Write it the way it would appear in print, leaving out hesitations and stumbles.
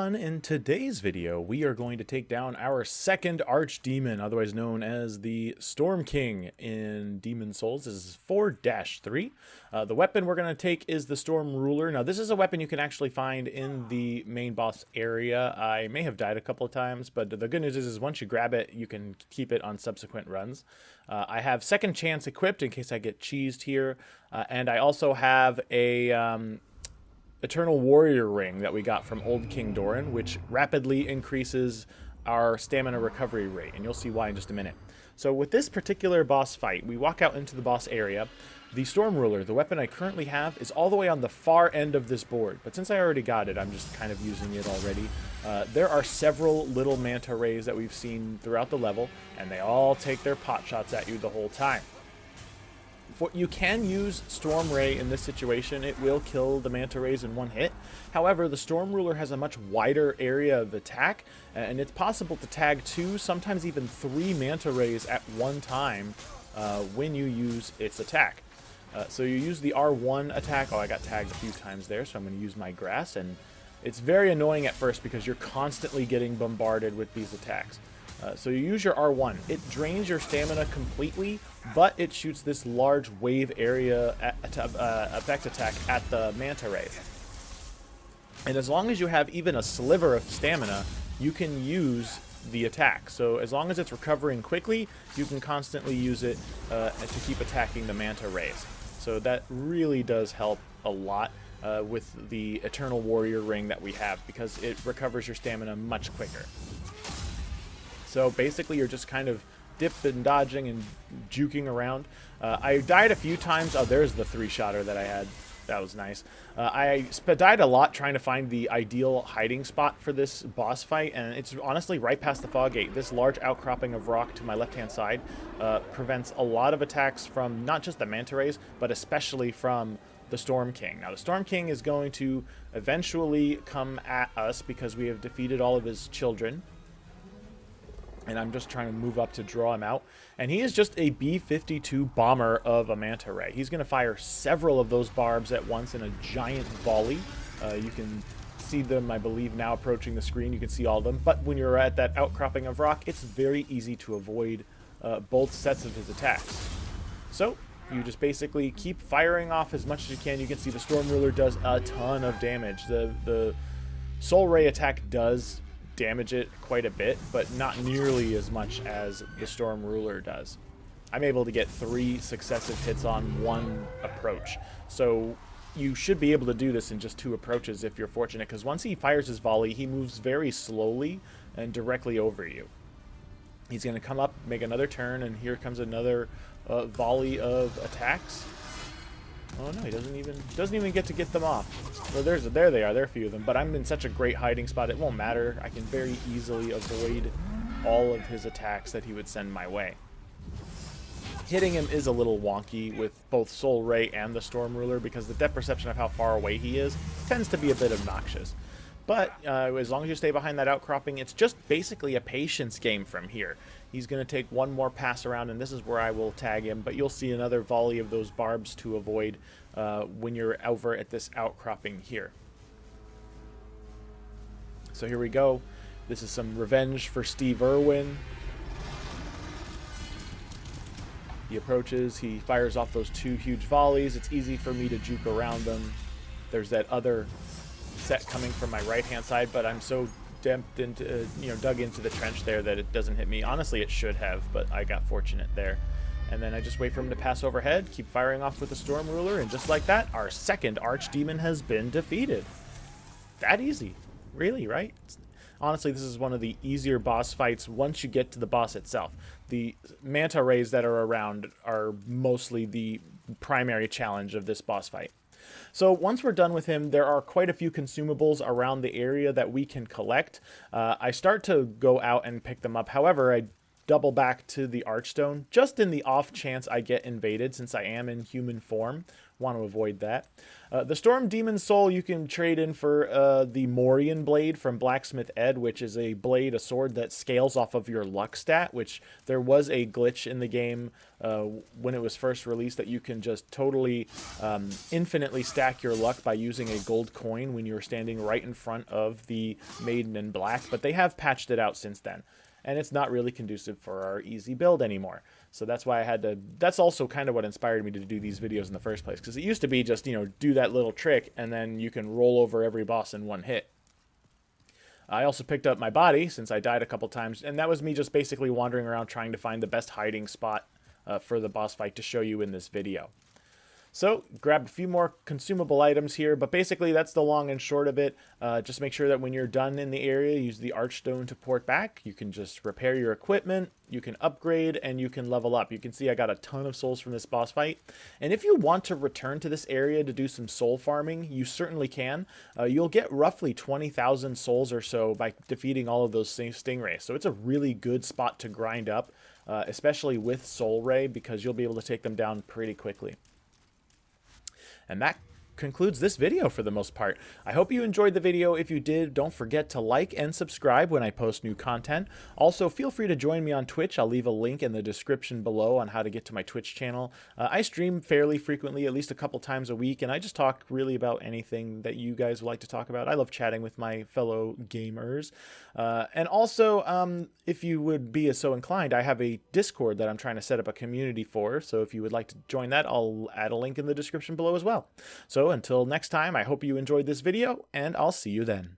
everyone, in today's video we are going to take down our second archdemon, otherwise known as the Storm King in Demon Souls. This is 4-3. The weapon we're going to take is the Storm Ruler. Now this is a weapon you can actually find in the main boss area. I may have died a couple of times, but the good news is once you grab it you can keep it on subsequent runs. I have Second Chance equipped in case I get cheesed here, and I also have a Eternal Warrior Ring that we got from Old King Doran, which rapidly increases our stamina recovery rate, and you'll see why in just a minute. So with this particular boss fight, we walk out into the boss area. The Storm Ruler, the weapon I currently have, is all the way on the far end of this board, but since I already got it, I'm just kind of using it already. There are several little manta rays that we've seen throughout the level, and they all take their pot shots at you the whole time. You can use Storm Ray in this situation. It will kill the Manta Rays in one hit. However, the Storm Ruler has a much wider area of attack, and it's possible to tag 2, sometimes even 3 Manta Rays at one time when you use its attack. So you use the R1 attack. Oh, I got tagged a few times there, so I'm going to use my Grass, and it's very annoying at first because you're constantly getting bombarded with these attacks. So you use your R1. It drains your stamina completely, but it shoots this large wave area effect attack at the Manta Rays. And as long as you have even a sliver of stamina, you can use the attack. So as long as it's recovering quickly, you can constantly use it to keep attacking the Manta Rays. So that really does help a lot with the Eternal Warrior Ring that we have, because it recovers your stamina much quicker. So basically you're just kind of dipping and dodging and juking around. I died a few times. Oh, there's the 3-shotter that I had. That was nice. I died a lot trying to find the ideal hiding spot for this boss fight, and it's honestly right past the fog gate. This large outcropping of rock to my left-hand side prevents a lot of attacks from not just the Manta Rays, but especially from the Storm King. Now the Storm King is going to eventually come at us because we have defeated all of his children. And I'm just trying to move up to draw him out. And he is just a B-52 bomber of a Manta Ray. He's going to fire several of those barbs at once in a giant volley. You can see them, I believe, now approaching the screen. You can see all of them. But when you're at that outcropping of rock, it's very easy to avoid both sets of his attacks. So you just basically keep firing off as much as you can. You can see the Storm Ruler does a ton of damage. The Soul Ray attack does damage it quite a bit, but not nearly as much as the Storm Ruler does. I'm able to get 3 successive hits on one approach, so you should be able to do this in just 2 approaches if you're fortunate, because once he fires his volley, he moves very slowly and directly over you. He's going to come up, make another turn, and here comes another volley of attacks. Oh no, he doesn't even get to get them off. Well, there they are. There are a few of them, but I'm in such a great hiding spot, it won't matter. I can very easily avoid all of his attacks that he would send my way. Hitting him is a little wonky with both Soul Ray and the Storm Ruler because the depth perception of how far away he is tends to be a bit obnoxious. But as long as you stay behind that outcropping, it's just basically a patience game from here. He's going to take one more pass around, and this is where I will tag him. But you'll see another volley of those barbs to avoid when you're over at this outcropping here. So here we go. This is some revenge for Steve Irwin. He approaches. He fires off those 2 huge volleys. It's easy for me to juke around them. There's that other set coming from my right-hand side, but I'm so dug into the trench there that it doesn't hit me. Honestly, it should have, but I got fortunate there. And then I just wait for him to pass overhead, keep firing off with the Storm Ruler, and just like that, our second archdemon has been defeated. That easy. Really, right? Honestly, this is one of the easier boss fights once you get to the boss itself. The Manta Rays that are around are mostly the primary challenge of this boss fight. So once we're done with him, there are quite a few consumables around the area that we can collect. I start to go out and pick them up. However, I double back to the Archstone, just in the off chance I get invaded, since I am in human form. Want to avoid that. The Storm Demon Soul you can trade in for the Morian Blade from Blacksmith Ed, which is a blade, a sword that scales off of your luck stat, which there was a glitch in the game when it was first released that you can just totally infinitely stack your luck by using a gold coin when you're standing right in front of the Maiden in Black, but they have patched it out since then. And it's not really conducive for our easy build anymore. So that's why I had to, that's also kind of what inspired me to do these videos in the first place. Because it used to be just, you know, do that little trick and then you can roll over every boss in one hit. I also picked up my body since I died a couple times. And that was me just basically wandering around trying to find the best hiding spot for the boss fight to show you in this video. So, grab a few more consumable items here, but basically that's the long and short of it. Just make sure that when you're done in the area, use the Archstone to port back. You can just repair your equipment, you can upgrade, and you can level up. You can see I got a ton of souls from this boss fight. And if you want to return to this area to do some soul farming, you certainly can. You'll get roughly 20,000 souls or so by defeating all of those stingrays. So it's a really good spot to grind up, especially with Soul Ray, because you'll be able to take them down pretty quickly. And that concludes this video for the most part. I hope you enjoyed the video. If you did, don't forget to like and subscribe when I post new content. Also, feel free to join me on Twitch. I'll leave a link in the description below on how to get to my Twitch channel. I stream fairly frequently, at least a couple times a week, and I just talk really about anything that you guys would like to talk about. I love chatting with my fellow gamers. And also, if you would be so inclined, I have a Discord that I'm trying to set up a community for, so if you would like to join that, I'll add a link in the description below as well. So until next time, I hope you enjoyed this video, and I'll see you then.